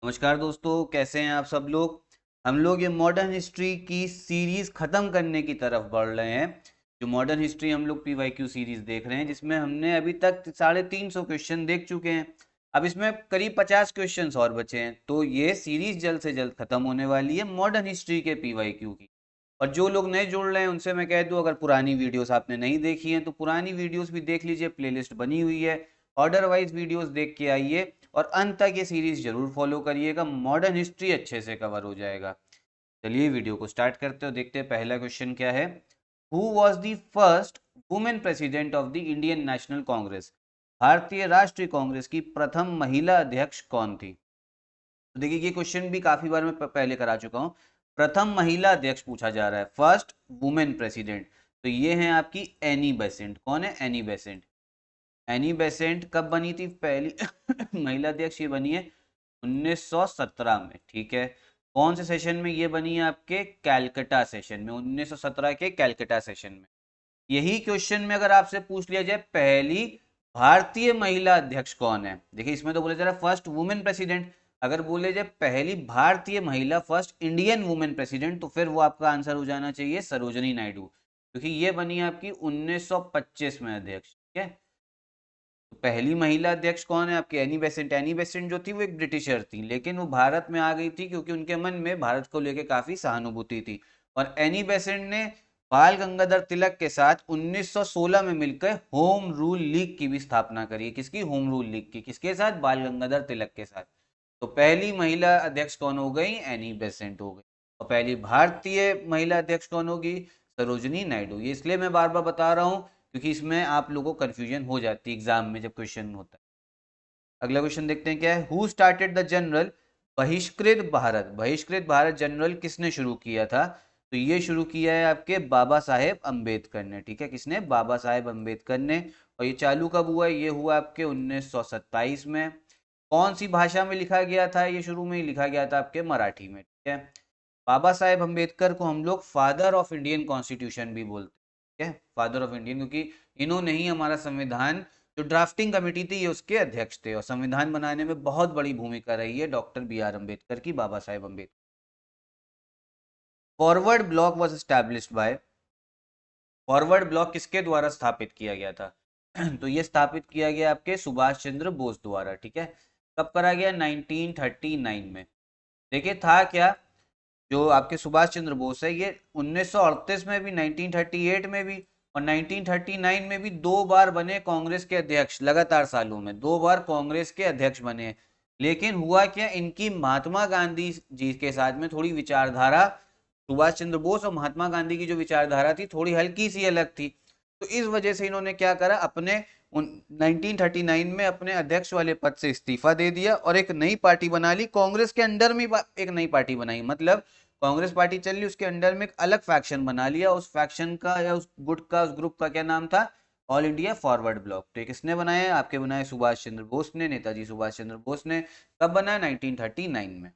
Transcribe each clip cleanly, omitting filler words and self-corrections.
नमस्कार दोस्तों, कैसे हैं आप सब लोग। हम लोग ये मॉडर्न हिस्ट्री की सीरीज खत्म करने की तरफ बढ़ रहे हैं। जो मॉडर्न हिस्ट्री हम लोग पीवाईक्यू सीरीज देख रहे हैं, जिसमें हमने अभी तक 350 क्वेश्चन देख चुके हैं। अब इसमें करीब 50 क्वेश्चंस और बचे हैं, तो ये सीरीज जल्द से जल्द खत्म होने वाली है मॉडर्न हिस्ट्री के पीवाईक्यू की। और जो लोग नए जुड़ रहे हैं उनसे मैं कह दूं, अगर पुरानी वीडियोस आपने नहीं देखी हैं तो पुरानी वीडियोस भी देख लीजिए, प्लेलिस्ट बनी हुई है। ऑर्डर वाइज वीडियोस देख के आइए और अंत तक ये सीरीज जरूर फॉलो करिएगा, मॉडर्न हिस्ट्री अच्छे से कवर हो जाएगा। चलिए वीडियो को स्टार्ट करते हो, देखते हैं पहला क्वेश्चन क्या है। Who was the first women president of the Indian national Congress? भारतीय राष्ट्रीय कांग्रेस की प्रथम महिला अध्यक्ष कौन थी? तो देखिए, ये क्वेश्चन भी काफी बार मैं पहले करा चुका हूँ। प्रथम महिला अध्यक्ष पूछा जा रहा है, फर्स्ट वुमेन प्रेसिडेंट। तो ये है आपकी एनी बेसेंट। कौन है? Annie Besant. एनी बेसेंट कब बनी थी पहली महिला अध्यक्ष? ये बनी है 1917 में। ठीक है, कौन से सेशन में ये बनी है? आपके कैलकटा सेशन में, 1917 के कैलकटा सेशन में। यही क्वेश्चन में अगर आपसे पूछ लिया जाए पहली भारतीय महिला अध्यक्ष कौन है, देखिए इसमें तो बोले जा रहा है फर्स्ट वुमेन प्रेसिडेंट। अगर बोले जाए पहली भारतीय महिला, फर्स्ट इंडियन वुमेन प्रेसिडेंट, तो फिर वो आपका आंसर हो जाना चाहिए सरोजनी नायडू, क्योंकि ये बनी आपकी 1925 में अध्यक्ष। ठीक है, तो पहली महिला अध्यक्ष कौन है? आपकी एनी बेसेंट। एनी बेसेंट जो थी वो एक ब्रिटिशर थी, लेकिन वो भारत में आ गई थी क्योंकि उनके मन में भारत को लेकर काफी सहानुभूति थी। और एनी बेसेंट ने बाल गंगाधर तिलक के साथ 1916 में मिलकर होम रूल लीग की भी स्थापना करी। किसकी? होम रूल लीग की। किसके साथ? बाल गंगाधर तिलक के साथ। तो पहली महिला अध्यक्ष कौन हो गई? एनी बेसेंट हो गई। और पहली भारतीय महिला अध्यक्ष कौन होगी? सरोजनी नायडू। ये इसलिए मैं बार बार बता रहा हूँ क्योंकि इसमें आप लोगों को कंफ्यूजन हो जाती है एग्जाम में जब क्वेश्चन होता है। अगला क्वेश्चन देखते हैं क्या है। हु स्टार्टेड द जनरल बहिष्कृत भारत? बहिष्कृत भारत जनरल किसने शुरू किया था? तो ये शुरू किया है आपके बाबा साहेब अंबेडकर ने। ठीक है, किसने? बाबा साहेब अंबेडकर ने। और ये चालू कब हुआ? ये हुआ आपके 1927 में। कौन सी भाषा में लिखा गया था? ये शुरू में ही लिखा गया था आपके मराठी में। ठीक है, बाबा साहेब अंबेडकर को हम लोग फादर ऑफ इंडियन कॉन्स्टिट्यूशन भी बोलते हैं। ठीक है, फादर ऑफ इंडियन, क्योंकि इन्होंने ही हमारा संविधान, जो ड्राफ्टिंग कमेटी थी, ये उसके अध्यक्ष थे। और संविधान बनाने में बहुत बड़ी भूमिका रही है डॉक्टर बी आर अम्बेडकर की, Baba Saheb Ambedkar. Forward bloc was established by? Forward bloc किसके द्वारा स्थापित किया गया था? तो ये स्थापित किया गया आपके सुभाष चंद्र बोस द्वारा। ठीक है, कब करा गया? 1939 में। देखिए था क्या, जो आपके सुभाष चंद्र बोस है, ये 1938 में भी, 1938 में भी और 1939 में भी दो बार बने कांग्रेस के अध्यक्ष। लगातार सालों में दो बार कांग्रेस के अध्यक्ष बने। लेकिन हुआ क्या, इनकी महात्मा गांधी जी के साथ में थोड़ी विचारधारा, सुभाष चंद्र बोस और महात्मा गांधी की जो विचारधारा थी थोड़ी हल्की सी अलग थी। तो इस वजह से इन्होंने क्या करा, अपने 1939 में अपने अध्यक्ष वाले पद से इस्तीफा दे दिया और एक नई पार्टी बना ली। कांग्रेस के अंडर में एक नई पार्टी बनाई, मतलब कांग्रेस पार्टी चल रही, उसके अंडर में एक अलग फैक्शन बना लिया। उस फैक्शन का या उस गुट का, उस ग्रुप का क्या नाम था? All India forward block. तो किसने बनाया? आपके बनाए सुभाष चंद्र बोस ने, नेताजी सुभाष चंद्र बोस ने। कब बनाया? 1939 में।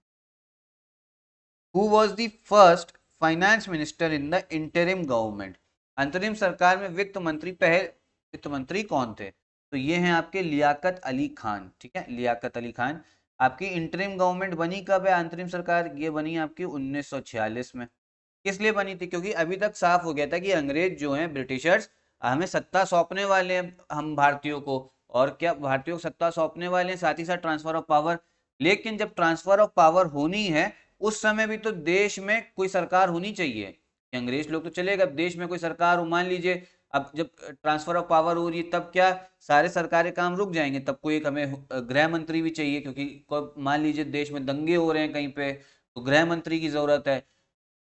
Who was the first finance minister in the interim government? अंतरिम सरकार में वित्त मंत्री, वित्त मंत्री कौन थे? तो ये हैं आपके लियाकत अली खान। ठीक है, लियाकत अली खान। आपकी इंटरिम गवर्नमेंट बनी कब है? अंतरिम सरकार ये बनी आपकी 1946 में। किस लिए बनी थी? क्योंकि अभी तक साफ हो गया था कि अंग्रेज जो हैं, ब्रिटिशर्स, हमें सत्ता सौंपने वाले हैं हम भारतीयों को। और क्या भारतीयों को सत्ता सौंपने वाले हैं, साथ ही साथ ट्रांसफर ऑफ पावर। लेकिन जब ट्रांसफर ऑफ पावर होनी है, उस समय भी तो देश में कोई सरकार होनी चाहिए। अंग्रेज लोग तो चलेगा, अब देश में कोई सरकार हो, मान लीजिए अब जब ट्रांसफर ऑफ पावर हो रही है, तब क्या सारे सरकारी काम रुक जाएंगे? तब कोई एक हमें गृह मंत्री भी चाहिए, क्योंकि मान लीजिए देश में दंगे हो रहे हैं कहीं पे, तो गृह मंत्री की जरूरत है।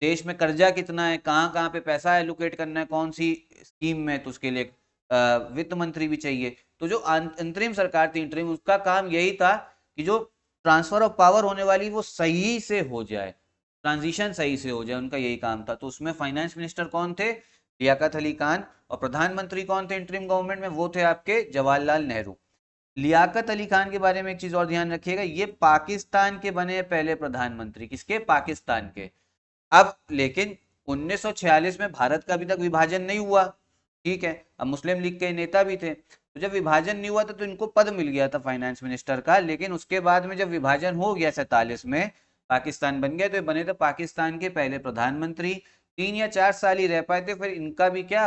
देश में कर्जा कितना है, कहाँ कहाँ पे पैसा एलोकेट करना है, कौन सी स्कीम में, तो उसके लिए वित्त मंत्री भी चाहिए। तो जो अंतरिम सरकार थी, इंटरिम, उसका काम यही था कि जो ट्रांसफर ऑफ पावर होने वाली वो सही से हो जाए, ट्रांजिशन सही से हो जाए, उनका यही काम था। तो उसमें फाइनेंस मिनिस्टर कौन थे? लियाकत अली खान। और प्रधानमंत्री कौन थे इंटरिम गवर्नमेंट में? वो थे आपके जवाहरलाल नेहरू। लियाकत अली खान के बारे में एक चीज और ध्यान रखिएगा, ये पाकिस्तान के बने पहले प्रधानमंत्री। किसके? पाकिस्तान के। अब लेकिन 1946 में भारत का अभी तक विभाजन नहीं हुआ। ठीक है, अब मुस्लिम लीग के नेता भी थे। तो जब विभाजन नहीं हुआ था तो इनको पद मिल गया था फाइनेंस मिनिस्टर का, लेकिन उसके बाद में जब विभाजन हो गया 47 में, पाकिस्तान बन गया, तो ये बने थे पाकिस्तान के पहले प्रधानमंत्री। 3 या 4 साल ही रह पाए थे, फिर इनका भी क्या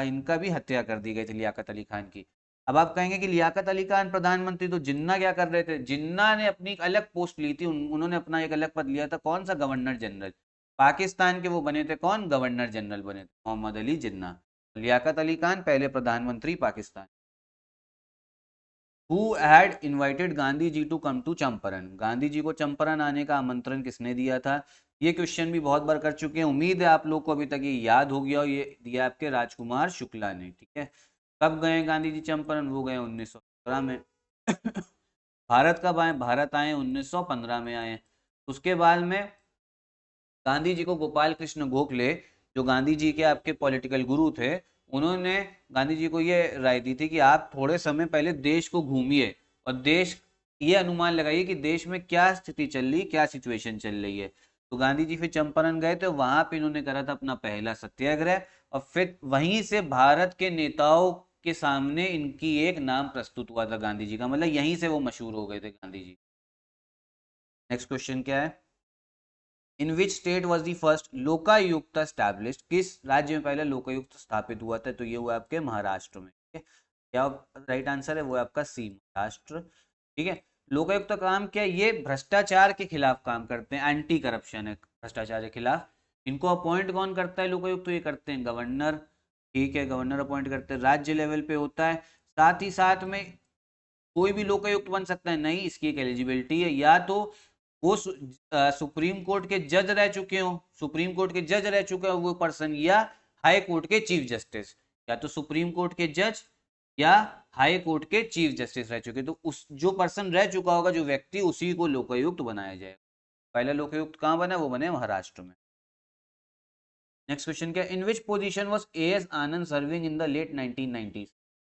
इनका भी हत्या कर दी गई थी लियाकत अली खान की। अब आप कहेंगे कि लियाकत अली खान प्रधानमंत्री, तो जिन्ना क्या कर रहे थे? जिन्ना ने अपनी एक अलग पोस्ट ली थी, उन्होंने अपना एक अलग पद लिया था, कौन सा? Governor general. पाकिस्तान के वो बने थे कौन? गवर्नर जनरल बने थे, मोहम्मद अली जिन्ना। लियाकत अली खान पहले प्रधानमंत्री Pakistan. Who had invited Gandhi ji to come to Champaran? Gandhi ji को चंपारण आने का आमंत्रण किसने दिया था? ये क्वेश्चन भी बहुत बार कर चुके हैं, उम्मीद है आप लोग को अभी तक ये याद हो गया, और ये दिया आपके राजकुमार शुक्ला ने, ठीक है। कब गए गांधी जी चंपारण? वो गए 1917 में। भारत कब आए? भारत आए 1915 में आए। उसके बाद में गांधी जी को गोपाल कृष्ण गोखले, जो गांधी जी के आपके पॉलिटिकल गुरु थे, उन्होंने गांधी जी को ये राय दी थी कि आप थोड़े समय पहले देश को घूमिए और देश ये अनुमान लगाइए कि देश में क्या स्थिति चल रही, क्या सिचुएशन चल रही है। तो गांधी जी फिर चंपारण गए थे, वहां पे इन्होंने करा था अपना पहला सत्याग्रह, और फिर वहीं से भारत के नेताओं के सामने इनकी एक नाम प्रस्तुत हुआ था गांधी जी का, मतलब यहीं से वो मशहूर हो गए थे गांधी जी। नेक्स्ट क्वेश्चन क्या है? In which state was the first Lokayukta established? किस राज्य में पहले लोकायुक्त स्थापित हुआ था? तो ये हुआ आपके महाराष्ट्र में, ठीक है। क्या राइट आंसर है? वो है आपका सी, महाराष्ट्र, ठीक है। लोकायुक्त का काम क्या है? ये भ्रष्टाचार के खिलाफ काम करते हैं, एंटी करप्शन है, भ्रष्टाचार के खिलाफ। इनको अपॉइंट कौन करता है लोकायुक्त? तो ये करते हैं गवर्नर, ठीक है, गवर्नर अपॉइंट करते हैं, राज्य लेवल पे होता है। साथ ही साथ में कोई भी लोकायुक्त बन सकता है? नहीं, इसकी एक एलिजिबिलिटी है, या तो वो सुप्रीम कोर्ट के जज रह चुके हो, सुप्रीम कोर्ट के जज रह चुके हो वो पर्सन, या हाई कोर्ट के चीफ जस्टिस, या तो सुप्रीम कोर्ट के जज या हाई कोर्ट के चीफ जस्टिस रह चुके। तो उस जो पर्सन रह चुका होगा, जो व्यक्ति, उसी को लोकायुक्त बनाया जाएगा। पहला लोकायुक्त कहाँ बना? वो बने महाराष्ट्र में। नेक्स्ट क्वेश्चन क्या? In which position was A S Anand serving in the late 1990s?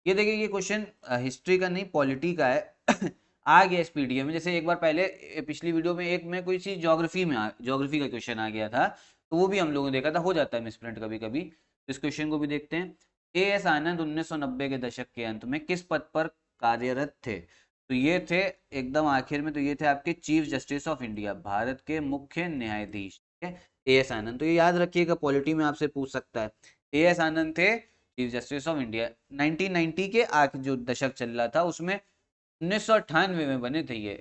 ये देखिए, ये क्वेश्चन हिस्ट्री का नहीं, पॉलिटी का है। आ गया इस पीडीएफ में, जैसे एक बार पहले पिछली वीडियो में एक में कोई सी ज्योग्राफी में ज्योग्राफी का क्वेश्चन आ गया था, तो वो भी हम लोगों ने देखा था, हो जाता है मिसप्रिंट कभी कभी। तो इस क्वेश्चन को भी देखते हैं। ए एस आनंद 1990 के दशक के अंत में किस पद पर कार्यरत थे? तो ये थे एकदम आखिर में, तो ये थे आपके chief justice of India, Bharat के मुख्य न्यायाधीश, ठीक है, ए एस आनंद। तो ये याद रखिएगा, पॉलिटी में आपसे पूछ सकता है। ए एस आनंद थे चीफ जस्टिस ऑफ इंडिया। 1990 के आखिर जो दशक चल रहा था उसमें 1998 में बने थे ये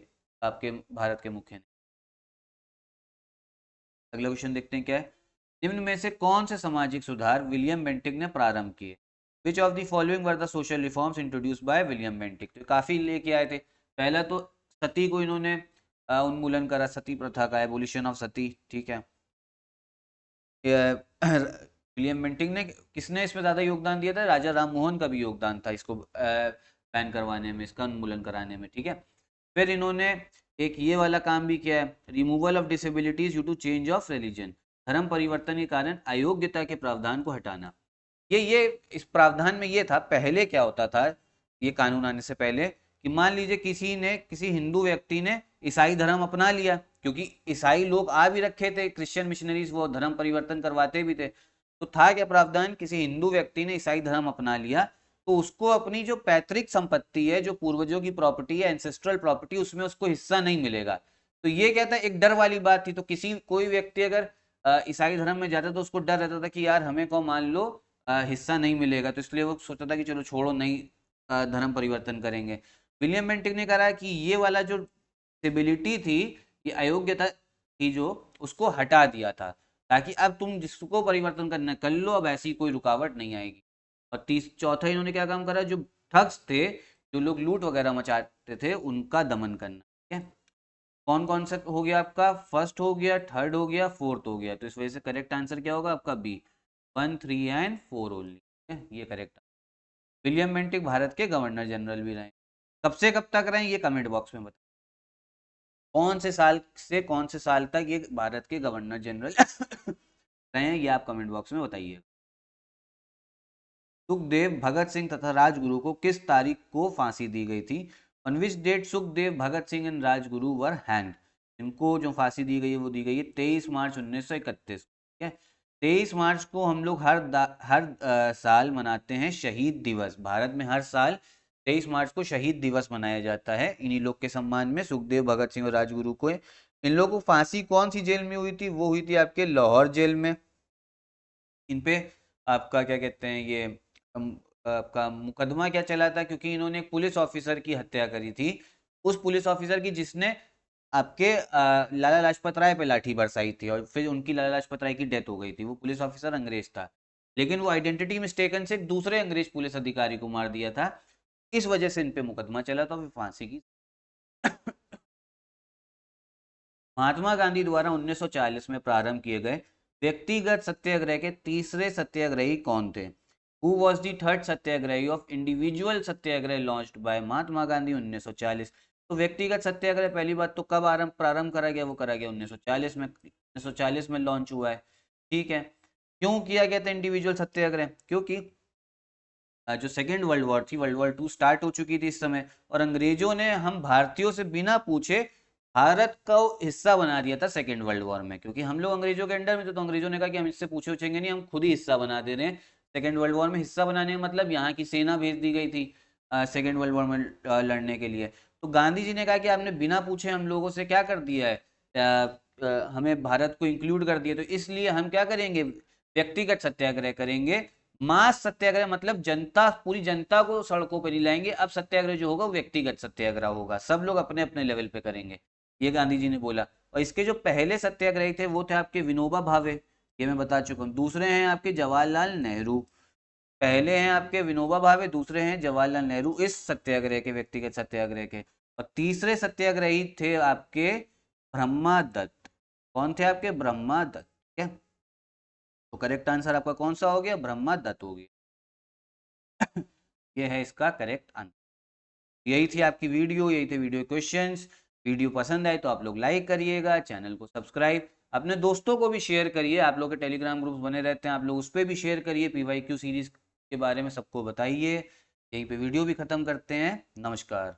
आपके भारत के मुख्य। अगला क्वेश्चन देखते हैं क्या है? निम्न में से कौन से सामाजिक सुधार विलियम बेंटिक ने प्रारंभ किए? Which of the following were the social reforms introduced by William Bentinck? तो काफी लेके आए थे। पहला तो सती को इन्होंने उन्मूलन करा, सती प्रथा का एबोलिशन ऑफ सती, ठीक है। विलियम बेंटिक ने, किसने इसमें ज्यादा योगदान दिया था? राजा राम मोहन का भी योगदान था इसको बैन करवाने में, इसका उन्मूलन कराने में, ठीक है। फिर इन्होंने एक ये वाला काम भी किया है, removal of disabilities due to change of religion, धर्म परिवर्तन के कारण अयोग्यता के प्रावधान को हटाना। ये इस प्रावधान में ये था, पहले क्या होता था ये कानून आने से पहले, कि मान लीजिए किसी हिंदू व्यक्ति ने ईसाई धर्म अपना लिया, क्योंकि ईसाई लोग आ भी रखे थे, क्रिश्चियन मिशनरीज, वो धर्म परिवर्तन करवाते भी थे। तो था क्या प्रावधान? किसी हिंदू व्यक्ति ने ईसाई धर्म अपना लिया, तो उसको अपनी जो पैतृक संपत्ति है, जो पूर्वजों की प्रॉपर्टी है, एंसेस्ट्रल प्रॉपर्टी, उसमें उसको हिस्सा नहीं मिलेगा। तो ये क्या था? एक डर वाली बात थी। तो कोई व्यक्ति अगर ईसाई धर्म में जाता तो उसको डर रहता था कि यार हमें को मान लो हिस्सा नहीं मिलेगा, तो इसलिए वो सोचता था कि चलो छोड़ो, नहीं धर्म परिवर्तन करेंगे। विलियम बेंटिक ने कहा कि ये वाला जो डिसेबिलिटी थी, ये अयोग्यता थी, जो उसको हटा दिया था, ताकि अब तुम जिसको परिवर्तन करना कर लो, अब ऐसी कोई रुकावट नहीं आएगी। और चौथा इन्होंने क्या काम करा? जो ठग्स थे, जो लोग लूट वगैरह मचाते थे, उनका दमन करना, ठीक है। कौन कौन सा हो गया आपका? फर्स्ट हो गया, थर्ड हो गया, फोर्थ हो गया। तो इस वजह से करेक्ट आंसर क्या होगा आपका? बी, 1, 3 एंड 4 ओनली, ये करेक्ट। विलियम बेंटिक भारत के गवर्नर जनरल भी रहे। कब से कब तक रहे ये कमेंट बॉक्स में बताओ। कौन से साल से कौन से साल तक ये भारत के गवर्नर जनरल रहे हैं, ये आप कमेंट बॉक्स में बताइए। सुखदेव, भगत सिंह तथा राजगुरु को किस तारीख को फांसी दी गई थी? On which date Sukhdev, Bhagat Singh and Rajguru were hanged? इनको जो फांसी दी गई है वो दी गई है 23 मार्च 1931, ठीक है। 23 मार्च को हम लोग हर साल मनाते हैं शहीद दिवस। भारत में हर साल 23 मार्च को शहीद दिवस मनाया जाता है इन्हीं लोग के सम्मान में, सुखदेव, भगत सिंह और राजगुरु को। इन लोगों को फांसी कौन सी जेल में हुई थी? वो हुई थी आपके लाहौर जेल में। इन पे आपका क्या कहते हैं ये आपका मुकदमा क्या चला था? क्योंकि इन्होंने एक पुलिस ऑफिसर की हत्या करी थी, उस पुलिस ऑफिसर की जिसने आपके लाला लाजपत राय पे लाठी बरसाई थी, और फिर उनकी लाला लाजपत राय की डेथ हो गई थी। वो पुलिस ऑफिसर अंग्रेज था, लेकिन वो आइडेंटिटी मिस्टेकन से एक दूसरे अंग्रेज पुलिस अधिकारी को मार दिया था, इस वजह से इन पे मुकदमा चला था, फिर फांसी की। महात्मा गांधी द्वारा 1940 में प्रारंभ किए गए व्यक्तिगत सत्याग्रह के तीसरे सत्याग्रही कौन थे? Who was the third satyagrahi of individual satyagraha launched by Mahatma Gandhi 1940? तो व्यक्तिगत सत्याग्रह पहली बात तो कब प्रारंभ करा गया? वो करा गया 1940 में, 1940 में लॉन्च हुआ है। ठीक है, क्यों किया गया था इंडिविजुअल सत्याग्रह? क्योंकि जो सेकेंड वर्ल्ड वॉर थी, वर्ल्ड वॉर 2 स्टार्ट हो चुकी थी इस समय, और अंग्रेजों ने हम भारतीयों से बिना पूछे भारत का हिस्सा बना दिया था सेकेंड वर्ल्ड वॉर में। क्योंकि हम लोग अंग्रेजों के अंडर में थे, तो अंग्रेजों ने कहा कि हम इससे पूछे उछेंगे नहीं, हम खुद ही हिस्सा बना दे रहे हैं। सेकेंड वर्ल्ड वॉर में हिस्सा बनाने का मतलब यहाँ की सेना भेज दी गई थी सेकेंड वर्ल्ड वॉर में लड़ने के लिए। तो गांधी जी ने कहा कि आपने बिना पूछे हम लोगों से क्या कर दिया है, हमें भारत को इंक्लूड कर दिया, तो इसलिए हम क्या करेंगे? व्यक्तिगत सत्याग्रह करेंगे। मास सत्याग्रह मतलब जनता, पूरी जनता को सड़कों पर नहीं लाएंगे। अब सत्याग्रह जो होगा वो व्यक्तिगत सत्याग्रह होगा, सब लोग अपने अपने लेवल पे करेंगे, ये गांधी जी ने बोला। और इसके जो पहले सत्याग्रही थे वो थे आपके विनोबा भावे, ये मैं बता चुका हूँ। दूसरे हैं आपके जवाहरलाल नेहरू। पहले हैं आपके विनोबा भावे, दूसरे हैं जवाहरलाल नेहरू इस सत्याग्रह के, व्यक्तिगत सत्याग्रह के। और तीसरे सत्याग्रही थे आपके ब्रह्मा दत्त। कौन थे आपके? ब्रह्मा दत्त। ठीक है, तो करेक्ट आंसर आपका कौन सा हो गया? ब्रह्मा दत्त हो गया। ये है इसका करेक्ट आंसर। यही थी आपकी वीडियो, यही थे वीडियो क्वेश्चंस। वीडियो पसंद आए तो आप लोग लाइक करिएगा, चैनल को सब्सक्राइब, अपने दोस्तों को भी शेयर करिए। आप लोग के टेलीग्राम ग्रुप्स बने रहते हैं, आप लोग उस पर भी शेयर करिए, PYQ सीरीज के बारे में सबको बताइए। यहीं पे वीडियो भी खत्म करते हैं। नमस्कार।